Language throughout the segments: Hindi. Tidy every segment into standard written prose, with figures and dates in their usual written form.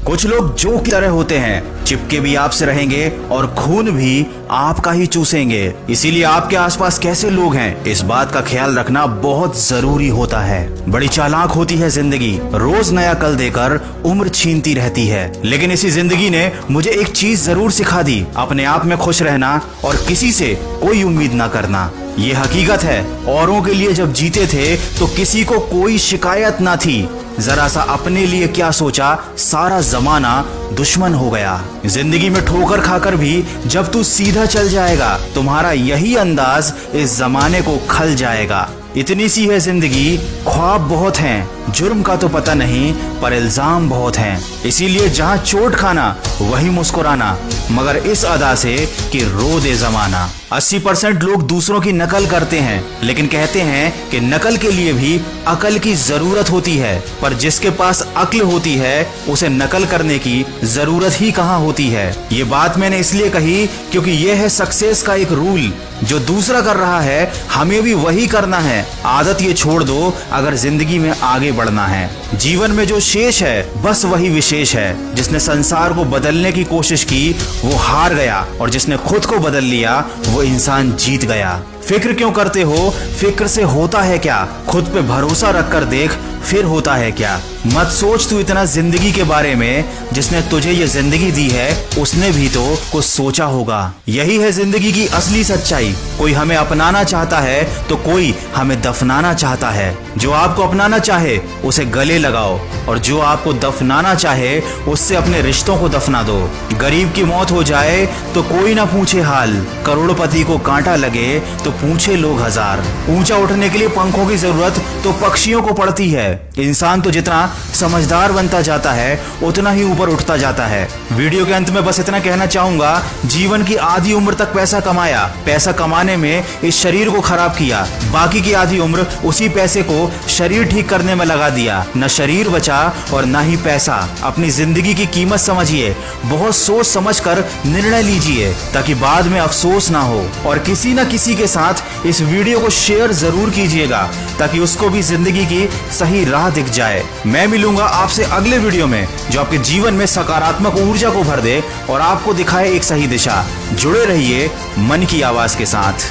कुछ लोग जोक की तरह होते हैं, चिपके भी आपसे रहेंगे और खून भी आपका ही चूसेंगे। इसीलिए आपके आसपास कैसे लोग हैं, इस बात का ख्याल रखना बहुत जरूरी होता है। बड़ी चालाक होती है जिंदगी, रोज नया कल देकर उम्र छीनती रहती है। लेकिन इसी जिंदगी ने मुझे एक चीज जरूर सिखा दी, अपने आप में खुश रहना और किसी से कोई उम्मीद ना करना। ये हकीकत है, औरों के लिए जब जीते थे तो किसी को कोई शिकायत ना थी। जरा सा अपने लिए क्या सोचा, सारा जमाना दुश्मन हो गया। जिंदगी में ठोकर खाकर भी जब तू सीधा चल जाएगा, तुम्हारा यही अंदाज इस जमाने को खल जाएगा। इतनी सी है जिंदगी, ख्वाब बहुत हैं, जुर्म का तो पता नहीं पर इल्जाम बहुत हैं। इसीलिए जहां चोट खाना वहीं मुस्कुराना, मगर इस अदा से कि रो दे जमाना। 80% लोग दूसरों की नकल करते हैं, लेकिन कहते हैं कि नकल के लिए भी अकल की जरूरत होती है। पर जिसके पास अक्ल होती है उसे नकल करने की जरूरत ही कहाँ होती है। ये बात मैंने इसलिए कही क्योंकि यह है सक्सेस का एक रूल, जो दूसरा कर रहा है हमें भी वही करना है। आदत ये छोड़ दो अगर जिंदगी में आगे बढ़ना है। जीवन में जो शेष है बस वही विशेष है। जिसने संसार को बदलने की कोशिश की वो हार गया, और जिसने खुद को बदल लिया वो इंसान जीत गया। फिक्र क्यों करते हो, फिक्र से होता है क्या, खुद पे भरोसा रखकर देख फिर होता है क्या। मत सोच तू इतना जिंदगी के बारे में, जिसने तुझे ये जिंदगी दी है उसने भी तो कुछ सोचा होगा। यही है जिंदगी की असली सच्चाई। कोई हमें अपनाना चाहता है तो कोई हमें दफनाना चाहता है। जो आपको अपनाना चाहे उसे गले लगाओ, और जो आपको दफनाना चाहे उससे अपने रिश्तों को दफना दो। गरीब की मौत हो जाए तो कोई ना पूछे हाल, करोड़पति को कांटा लगे तो पूछे लोग हजार। ऊंचा उठने के लिए पंखों की जरूरत तो पक्षियों को पड़ती है। इंसान तो जितना समझदार बनता जाता है उतना ही ऊपर उठता जाता है। वीडियो के अंत में बस इतना कहना चाहूंगा, जीवन की आधी उम्र तक पैसा कमाया, पैसा कमाने में इस शरीर को खराब किया, बाकी की आधी उम्र उसी पैसे को शरीर ठीक करने में लगा दिया। न शरीर बचा और न ही पैसा। अपनी जिंदगी की कीमत समझिए, बहुत सोच समझ कर निर्णय लीजिए ताकि बाद में अफसोस ना हो। और किसी न किसी के साथ इस वीडियो को शेयर जरूर कीजिएगा ताकि उसको भी जिंदगी की सही राह दिख जाए। मैं मिलूंगा आपसे अगले वीडियो में जो आपके जीवन में सकारात्मक ऊर्जा को भर दे और आपको दिखाए एक सही दिशा। जुड़े रहिए मन की आवाज के साथ।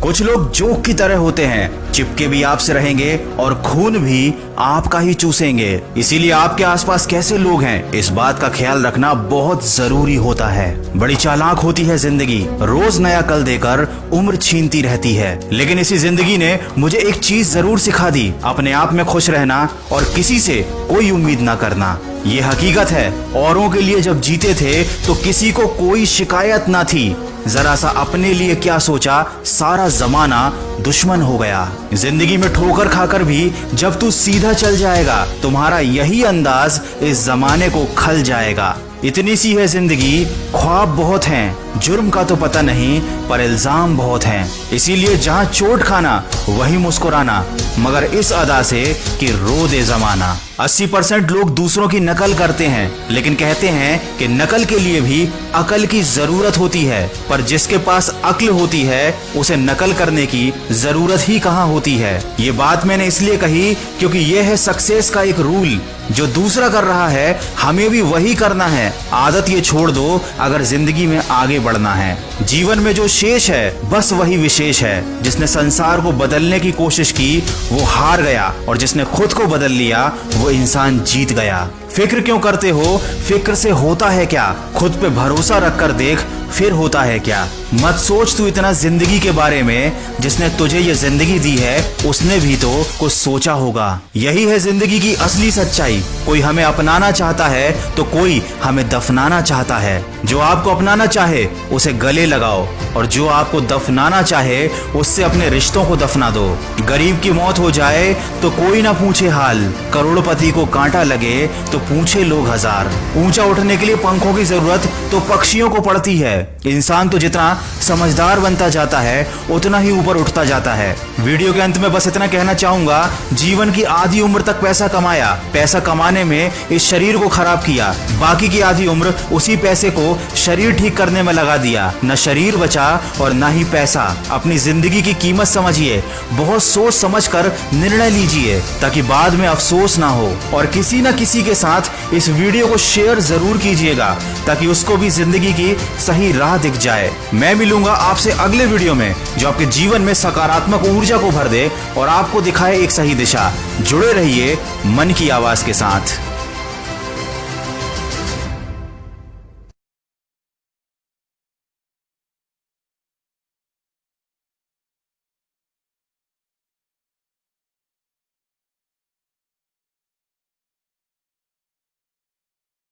कुछ लोग जोक की तरह होते हैं, चिपके भी आपसे रहेंगे और खून भी आपका ही चूसेंगे। इसीलिए आपके आसपास कैसे लोग हैं, इस बात का ख्याल रखना बहुत जरूरी होता है। बड़ी चालाक होती है जिंदगी, रोज नया कल देकर उम्र छीनती रहती है। लेकिन इसी जिंदगी ने मुझे एक चीज जरूर सिखा दी, अपने आप में खुश रहना और किसी से कोई उम्मीद ना करना। ये हकीकत है, औरों के लिए जब जीते थे तो किसी को कोई शिकायत ना थी। जरा सा अपने लिए क्या सोचा, सारा जमाना दुश्मन हो गया। जिंदगी में ठोकर खाकर भी जब तू सीधा चल जाएगा, तुम्हारा यही अंदाज इस जमाने को खल जाएगा। इतनी सी है जिंदगी, ख्वाब बहुत हैं, जुर्म का तो पता नहीं पर इल्जाम बहुत हैं। इसीलिए जहां चोट खाना वहीं मुस्कुराना, मगर इस अदा से कि रो दे जमाना। 80% लोग दूसरों की नकल करते हैं, लेकिन कहते हैं कि नकल के लिए भी अकल की जरूरत होती है। पर जिसके पास अक्ल होती है उसे नकल करने की जरूरत ही कहाँ होती है। ये बात मैंने इसलिए कही क्योंकि यह है सक्सेस का एक रूल, जो दूसरा कर रहा है हमें भी वही करना है। आदत ये छोड़ दो अगर जिंदगी में आगे बढ़ना है। जीवन में जो शेष है बस वही विशेष है। जिसने संसार को बदलने की कोशिश की वो हार गया, और जिसने खुद को बदल लिया वो इंसान जीत गया। फिक्र क्यों करते हो, फिक्र से होता है क्या, खुद पे भरोसा रखकर देख फिर होता है क्या। मत सोच तू इतना जिंदगी के बारे में, जिसने तुझे ये जिंदगी दी है उसने भी तो कुछ सोचा होगा। यही है जिंदगी की असली सच्चाई। कोई हमें अपनाना चाहता है तो कोई हमें दफनाना चाहता है। जो आपको अपनाना चाहे उसे गले लगाओ, और जो आपको दफनाना चाहे उससे अपने रिश्तों को दफना दो। गरीब की मौत हो जाए तो कोई ना पूछे हाल, करोड़पति को कांटा लगे तो पूछे लोग हजार। ऊंचा उठने के लिए पंखों की जरूरत तो पक्षियों को पड़ती है। इंसान तो जितना समझदार बनता जाता है उतना ही ऊपर उठता जाता है। वीडियो के अंत में बस इतना कहना चाहूंगा, जीवन की आधी उम्र तक पैसा कमाया, पैसा कमाने में इस शरीर को खराब किया, बाकी की आधी उम्र उसी पैसे को शरीर ठीक करने में लगा दिया। न शरीर बचा और न ही पैसा। अपनी जिंदगी की कीमत समझिए, बहुत सोच समझकर निर्णय लीजिए ताकि बाद में अफसोस ना हो। और किसी न किसी के साथ इस वीडियो को शेयर जरूर कीजिएगा ताकि उसको भी जिंदगी की सही राह दिख जाए। मैं मिलूंगा आपसे अगले वीडियो में जो आपके जीवन में सकारात्मक ऊर्जा को भर दे और आपको दिखाए एक सही दिशा। जुड़े रहिए मन की आवाज के साथ।